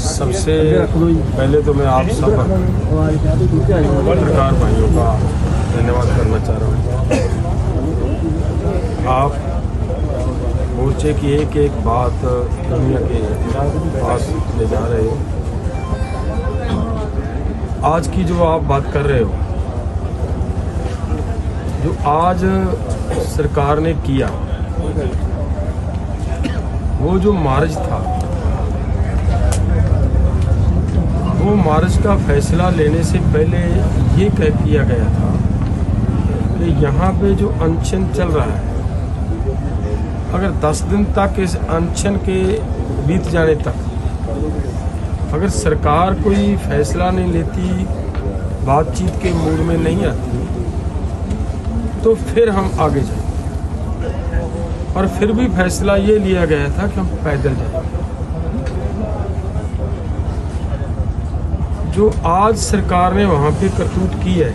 सबसे पहले तो मैं आप सब पत्रकार भाइयों का धन्यवाद करना चाह रहा हूँ। आप मोर्चे की एक एक बात दुनिया के पास ले जा रहे हो। आज की जो आप बात कर रहे हो, जो आज सरकार ने किया, वो जो मार्च था, वो मार्च का फैसला लेने से पहले ये कह किया गया था कि यहाँ पे जो अनशन चल रहा है, अगर 10 दिन तक इस अनशन के बीत जाने तक अगर सरकार कोई फैसला नहीं लेती, बातचीत के मूड में नहीं आती, तो फिर हम आगे जाएं। और फिर भी फैसला ये लिया गया था कि हम पैदल जाएं। जो आज सरकार ने वहाँ पे करतूत की है,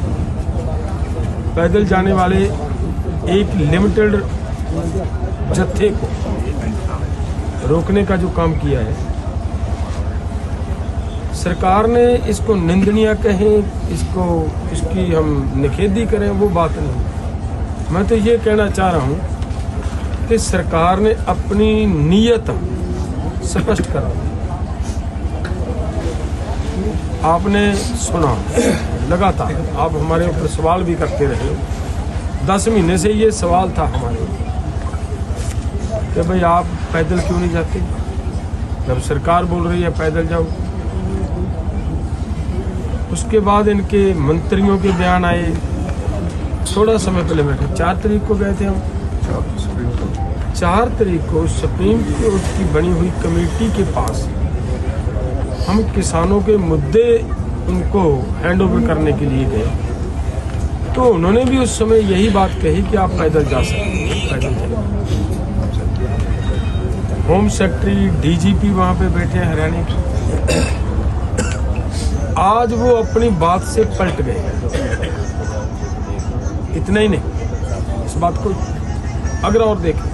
पैदल जाने वाले एक लिमिटेड जत्थे को रोकने का जो काम किया है, सरकार ने इसको निंदनीय कहें, इसकी हम निखेधी करें, वो बात नहीं। मैं तो ये कहना चाह रहा हूँ कि सरकार ने अपनी नीयत स्पष्ट कर दी। आपने सुना लगातार, आप हमारे ऊपर सवाल भी करते रहे। 10 महीने से ये सवाल था हमारे कि भाई आप पैदल क्यों नहीं जाते, जब सरकार बोल रही है पैदल जाओ। उसके बाद इनके मंत्रियों के बयान आए। थोड़ा समय पहले बैठे 4 तारीख को गए थे हम, 4 तारीख को सुप्रीम कोर्ट की बनी हुई कमेटी के पास हम किसानों के मुद्दे उनको हैंड ओवर करने के लिए गए, तो उन्होंने भी उस समय यही बात कही कि आप पैदल जा सकते, पैदल जाइए। होम सेक्रेटरी, डीजीपी वहाँ पे बैठे हैं हरियाणा के। आज वो अपनी बात से पलट गए। इतना ही नहीं, इस बात को अगर और देखें,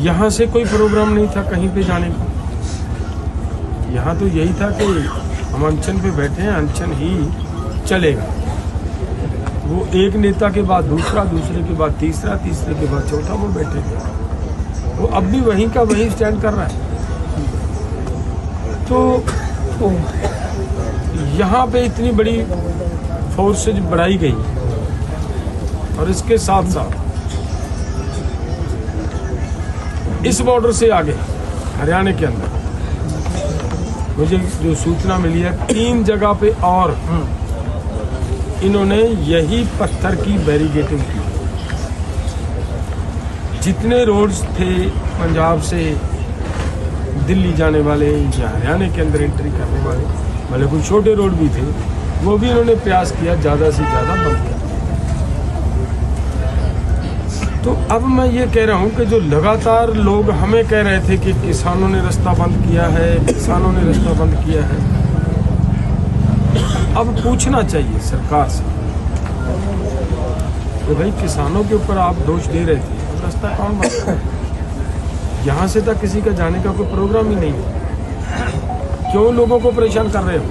यहाँ से कोई प्रोग्राम नहीं था कहीं पे जाने का। यहाँ तो यही था कि हम अनशन पे बैठे हैं, अनशन ही चलेगा। वो एक नेता के बाद दूसरा, दूसरे के बाद तीसरा, तीसरे के बाद चौथा वो बैठे थे। वो अब भी वहीं का वहीं स्टैंड कर रहा है। तो यहाँ पे इतनी बड़ी फोर्सेज बढ़ाई गई, और इसके साथ साथ इस बॉर्डर से आगे हरियाणा के अंदर मुझे जो सूचना मिली है, 3 जगह पे और इन्होंने यही पत्थर की बैरिकेडिंग की। जितने रोड्स थे पंजाब से दिल्ली जाने वाले या हरियाणा के अंदर एंट्री करने वाले, भले कोई छोटे रोड भी थे, वो भी इन्होंने प्रयास किया ज़्यादा से ज़्यादा बंद किया। तो अब मैं ये कह रहा हूँ कि जो लगातार लोग हमें कह रहे थे कि किसानों ने रास्ता बंद किया है, किसानों ने रास्ता बंद किया है, अब पूछना चाहिए सरकार से कि भाई किसानों के ऊपर आप दोष दे रहे थे, अब रास्ता कौन बंद कर? यहाँ से तक किसी का जाने का कोई प्रोग्राम ही नहीं है, क्यों लोगों को परेशान कर रहे हो?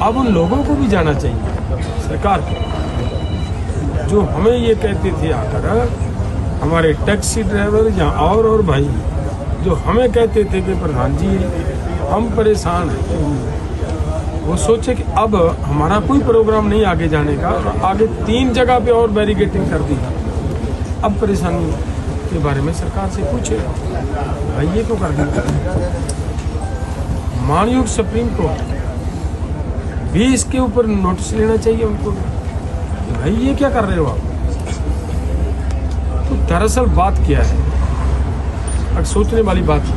अब उन लोगों को भी जाना चाहिए सरकार को, जो हमें ये कहते थे आकर, हमारे टैक्सी ड्राइवर या और भाई जो हमें कहते थे कि प्रधान जी हम परेशान हैं, वो सोचे कि अब हमारा कोई प्रोग्राम नहीं आगे जाने का, और आगे 3 जगह पे और बैरिकेडिंग कर दी। अब परेशानी के बारे में सरकार से पूछे, भाई ये क्यों कर दिया? माननीय सुप्रीम कोर्ट भी इसके ऊपर नोटिस लेना चाहिए उनको, भाई ये क्या कर रहे हो आप? तो दरअसल बात क्या है, अब सोचने वाली बात है।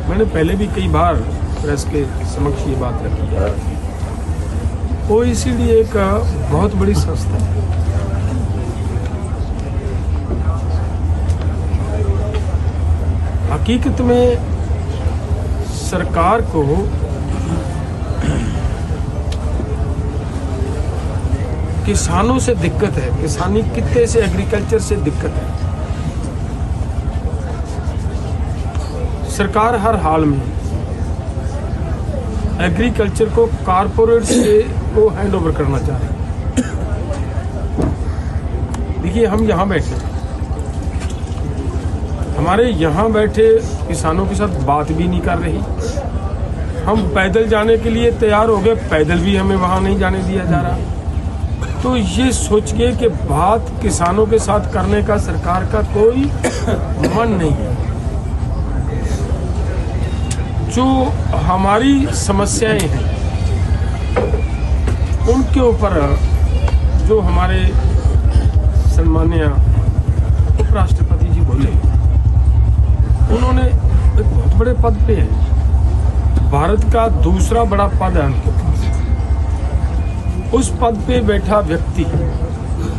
मैंने पहले भी कई बार प्रेस के समक्ष ये बात रखी है। OECD एक बहुत बड़ी संस्था है, हकीकत में सरकार को किसानों से दिक्कत है, किसानी कित्ते से, एग्रीकल्चर से दिक्कत है। सरकार हर हाल में एग्रीकल्चर को कारपोरेट से को हैंड ओवर करना चाह रहे हैं। देखिए, हम यहाँ बैठे, हमारे यहाँ बैठे किसानों के साथ बात भी नहीं कर रही। हम पैदल जाने के लिए तैयार हो गए, पैदल भी हमें वहाँ नहीं जाने दिया जा रहा। तो ये सोच के कि बात किसानों के साथ करने का सरकार का कोई मन नहीं है। जो हमारी समस्याएं हैं उनके ऊपर जो हमारे सम्माननीय उपराष्ट्रपति जी बोले, उन्होंने एक बहुत बड़े पद पे है, भारत का दूसरा बड़ा पद है उनके पास। उस पद पे बैठा व्यक्ति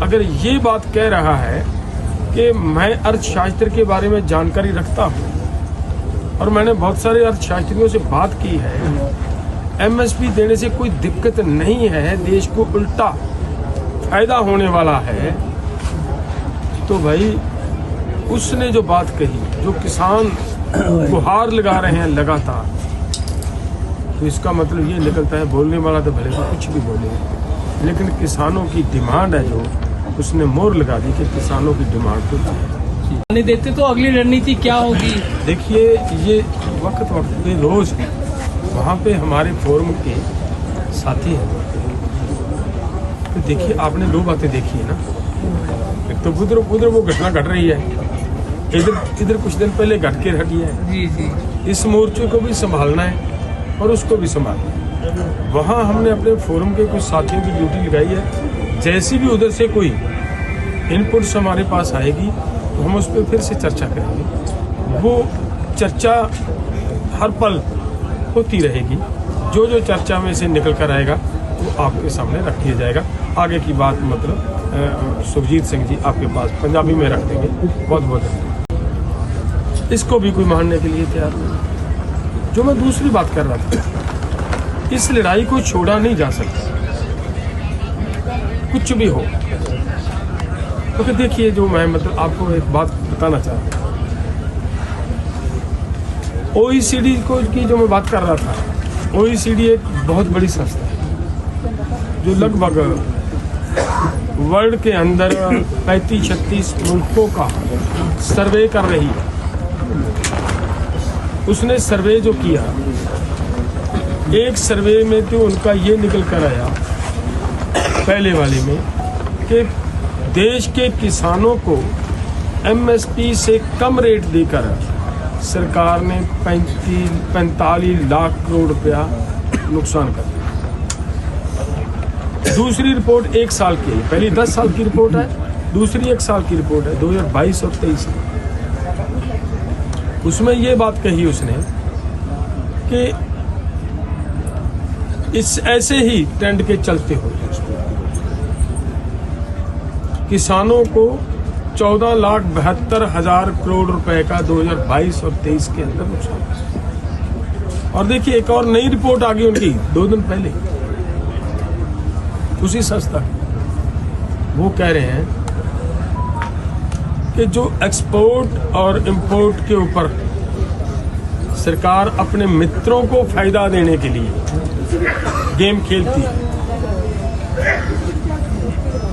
अगर ये बात कह रहा है कि मैं अर्थशास्त्र के बारे में जानकारी रखता हूँ और मैंने बहुत सारे अर्थशास्त्रियों से बात की है, एमएसपी देने से कोई दिक्कत नहीं है, देश को उल्टा फायदा होने वाला है, तो भाई उसने जो बात कही, जो किसान गुहार लगा रहे हैं लगातार, तो इसका मतलब ये निकलता है बोलने वाला तो भले को कुछ भी बोले, लेकिन किसानों की डिमांड है जो उसने मोहर लगा दी कि किसानों की डिमांड तो नहीं देते तो अगली रणनीति क्या होगी? देखिए, ये वक्त पे रोज वहाँ पे हमारे फोरम के साथी हैं, तो देखिए आपने दो बातें देखी है ना। एक तो उधर वो घटना घट रही है, इधर कुछ दिन पहले घट के हटी है। जी जी, इस मोर्चे को भी संभालना है और उसको भी संभालना है। वहाँ हमने अपने फोरम के कुछ साथियों की ड्यूटी लगाई है। जैसी भी उधर से कोई इनपुट्स हमारे पास आएगी तो हम उस पर फिर से चर्चा करेंगे। वो चर्चा हर पल होती रहेगी, जो जो चर्चा में से निकल कर आएगा वो आपके सामने रख दिया जाएगा। आगे की बात मतलब सुखजीत सिंह जी आपके पास पंजाबी में रख देंगे। बहुत बहुत धन्यवाद। इसको भी कोई मानने के लिए तैयार नहीं। जो मैं दूसरी बात कर रहा था, इस लड़ाई को छोड़ा नहीं जा सकता, कुछ भी हो। क्योंकि देखिए, जो मैं मतलब आपको एक बात बताना चाहता हूँ, OECD को की जो मैं बात कर रहा था, OECD एक बहुत बड़ी संस्था है जो लगभग वर्ल्ड के अंदर 35-36 मुल्कों का सर्वे कर रही है। उसने सर्वे जो किया, एक सर्वे में तो उनका ये निकल कर आया पहले वाले में कि देश के किसानों को एमएसपी से कम रेट देकर सरकार ने 45 लाख करोड़ रुपया नुकसान कर दिया। दूसरी रिपोर्ट 1 साल की है, पहली 10 साल की रिपोर्ट है, दूसरी 1 साल की रिपोर्ट है, 2022 और 23 की। उसमें ये बात कही उसने कि इस ऐसे ही ट्रेंड के चलते हुए किसानों को 14,72,000 करोड़ रुपए का 2022 और 23 के अंदर नुकसान। और देखिए, एक और नई रिपोर्ट आ गई उनकी 2 दिन पहले, उसी संस्था वो कह रहे हैं कि जो एक्सपोर्ट और इंपोर्ट के ऊपर सरकार अपने मित्रों को फायदा देने के लिए गेम खेलती है,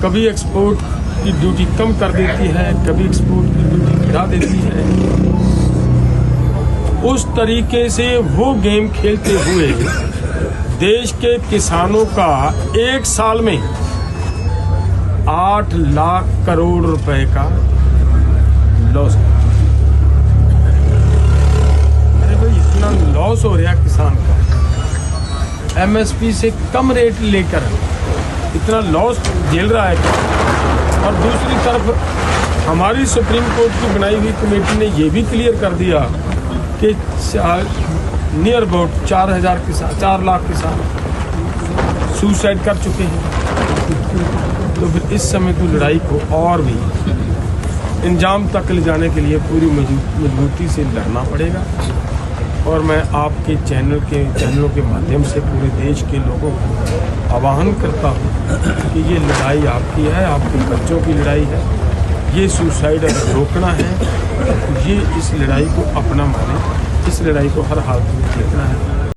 कभी एक्सपोर्ट की ड्यूटी कम कर देती है, कभी एक्सपोर्ट की ड्यूटी गिरा देती है। उस तरीके से वो गेम खेलते हुए देश के किसानों का 1 साल में 8 लाख करोड़ रुपए का लॉस। अरे भाई, इतना लॉस हो रहा किसान का, एमएसपी से कम रेट लेकर इतना लॉस झेल रहा है। और दूसरी तरफ हमारी सुप्रीम कोर्ट की बनाई हुई कमेटी ने यह भी क्लियर कर दिया कि नियर अबाउट 4 लाख किसान सुसाइड कर चुके हैं। तो फिर इस समय तो लड़ाई को और भी इंजाम तक ले जाने के लिए पूरी मजबूती से लड़ना पड़ेगा। और मैं आपके चैनलों के माध्यम से पूरे देश के लोगों को आह्वान करता हूँ कि ये लड़ाई आपकी है, आपके बच्चों की लड़ाई है। ये सुसाइड अगर रोकना है तो ये इस लड़ाई को अपना माने, इस लड़ाई को हर हालत में देखना है।